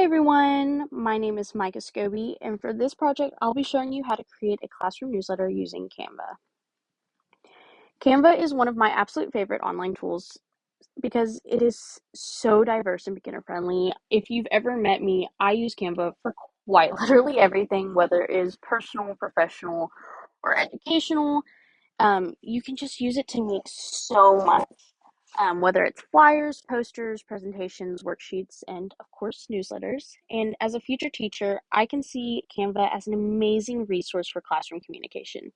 everyone, my name is Micah Scobie, and for this project, I'll be showing you how to create a classroom newsletter using Canva. Canva is one of my absolute favorite online tools because it is so diverse and beginner friendly. If you've ever met me, I use Canva for quite literally everything, whether it is personal, professional, or educational. You can just use it to make so much. Whether it's flyers, posters, presentations, worksheets, and of course, newsletters. And as a future teacher, I can see Canva as an amazing resource for classroom communication.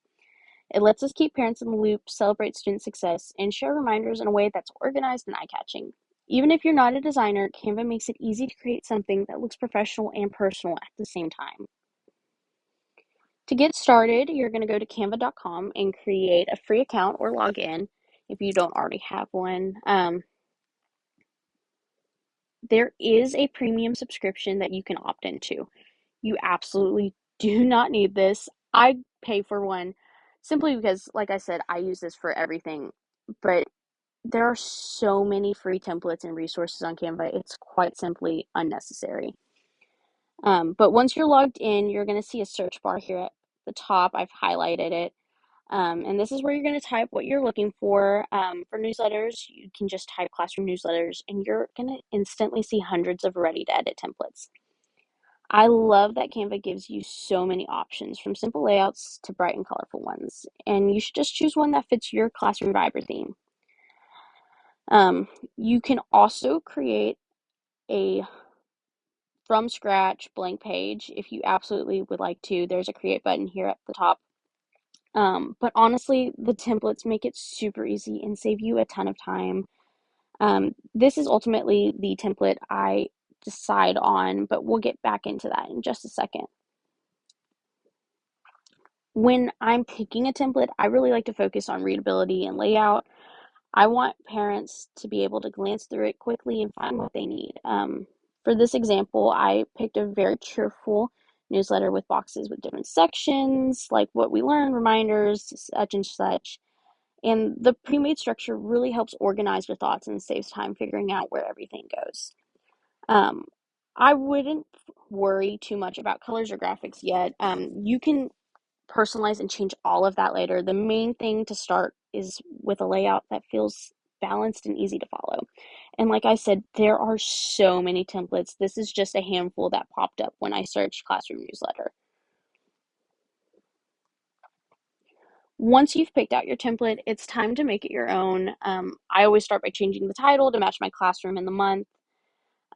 It lets us keep parents in the loop, celebrate student success, and share reminders in a way that's organized and eye-catching. Even if you're not a designer, Canva makes it easy to create something that looks professional and personal at the same time. To get started, you're going to go to canva.com and create a free account or log in if you don't already have one. There is a premium subscription that you can opt into. You absolutely do not need this. I pay for one simply because, like I said, I use this for everything. But there are so many free templates and resources on Canva, it's quite simply unnecessary. But once you're logged in, you're going to see a search bar here at the top. I've highlighted it. And this is where you're going to type what you're looking for. For newsletters, you can just type classroom newsletters, and you're going to instantly see hundreds of ready-to-edit templates. I love that Canva gives you so many options, from simple layouts to bright and colorful ones, and you should just choose one that fits your classroom vibe or theme. You can also create a from scratch blank page if you absolutely would like to. There's a create button here at the top. But honestly, the templates make it super easy and save you a ton of time. This is ultimately the template I decide on, but we'll get back into that in just a second. When I'm picking a template, I really like to focus on readability and layout. I want parents to be able to glance through it quickly and find what they need. For this example, I picked a very cheerful newsletter with boxes with different sections, like what we learned, reminders, such and such. And the pre-made structure really helps organize your thoughts and saves time figuring out where everything goes. I wouldn't worry too much about colors or graphics yet. You can personalize and change all of that later. The main thing to start is with a layout that feels balanced and easy to follow. And like I said, there are so many templates. This is just a handful that popped up when I searched classroom newsletter. Once you've picked out your template, it's time to make it your own. I always start by changing the title to match my classroom and the month.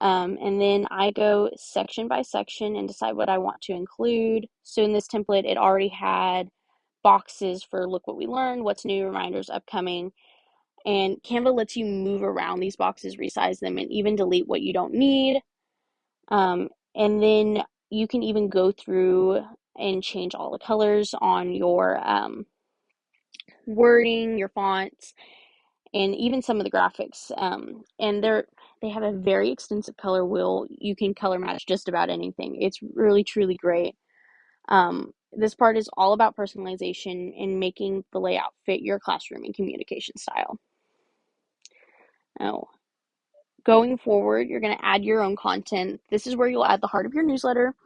And then I go section by section and decide what I want to include. So in this template, it already had boxes for look what we learned, what's new, reminders, upcoming. And Canva lets you move around these boxes, resize them, and even delete what you don't need. And then you can even go through and change all the colors on your wording, your fonts, and even some of the graphics. And they have a very extensive color wheel. You can color match just about anything. It's really, truly great. This part is all about personalization and making the layout fit your classroom and communication style. Now, going forward, you're going to add your own content. This is where you'll add the heart of your newsletter.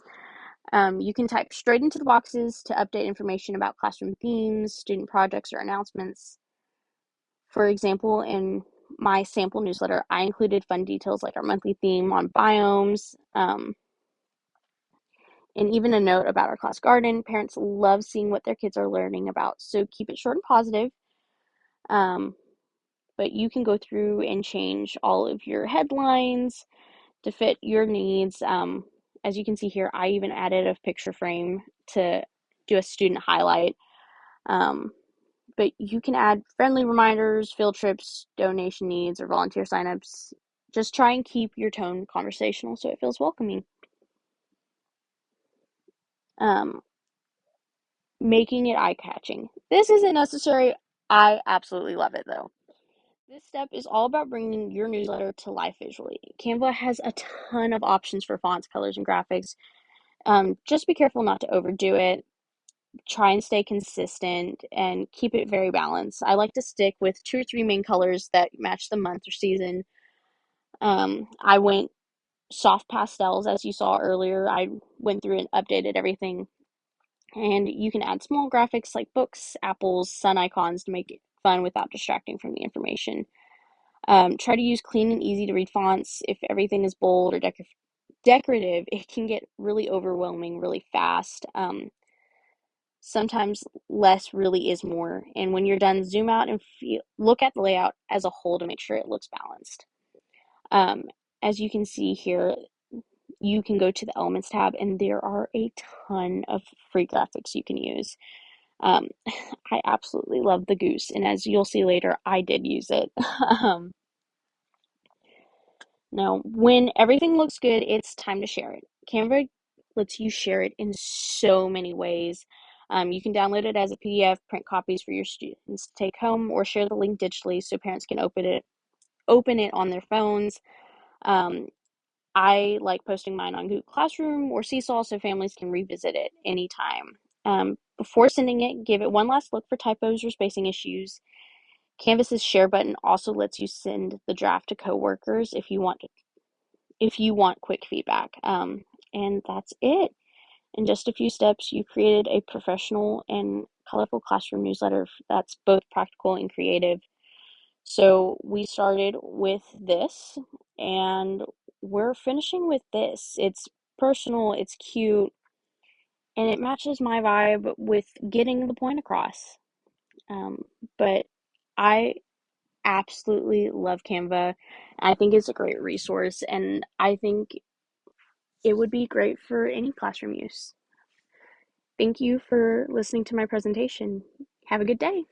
You can type straight into the boxes to update information about classroom themes, student projects, or announcements. For example, in my sample newsletter, I included fun details like our monthly theme on biomes, and even a note about our class garden. Parents love seeing what their kids are learning about, so keep it short and positive. But you can go through and change all of your headlines to fit your needs. As you can see here, I even added a picture frame to do a student highlight. But you can add friendly reminders, field trips, donation needs, or volunteer signups. Just try and keep your tone conversational so it feels welcoming. Making it eye-catching. This isn't necessary. I absolutely love it though. This step is all about bringing your newsletter to life visually. Canva has a ton of options for fonts, colors, and graphics. Just be careful not to overdo it. Try and stay consistent and keep it very balanced. I like to stick with 2 or 3 main colors that match the month or season. I went soft pastels, as you saw earlier. I went through and updated everything. And you can add small graphics like books, apples, sun icons to make it fun without distracting from the information. Try to use clean and easy to read fonts. If everything is bold or decorative, it can get really overwhelming really fast. Sometimes less really is more. And when you're done, zoom out and look at the layout as a whole to make sure it looks balanced. Um, as you can see here, you can go to the Elements tab, and there are a ton of free graphics you can use. Um, I absolutely love the goose, and as you'll see later, I did use it. um, Now, when everything looks good, it's time to share it. Canva lets you share it in so many ways. You can download it as a PDF, print copies for your students to take home, or share the link digitally so parents can open it on their phones. Um, I like posting mine on Google Classroom or Seesaw so families can revisit it anytime. Before sending it, give it one last look for typos or spacing issues. Canvas's share button also lets you send the draft to coworkers if you want quick feedback. And that's it. In just a few steps, you created a professional and colorful classroom newsletter that's both practical and creative. So we started with this, and we're finishing with this. It's personal, it's cute, and it matches my vibe with getting the point across. But I absolutely love Canva. I think it's a great resource, and I think it would be great for any classroom use. Thank you for listening to my presentation. Have a good day.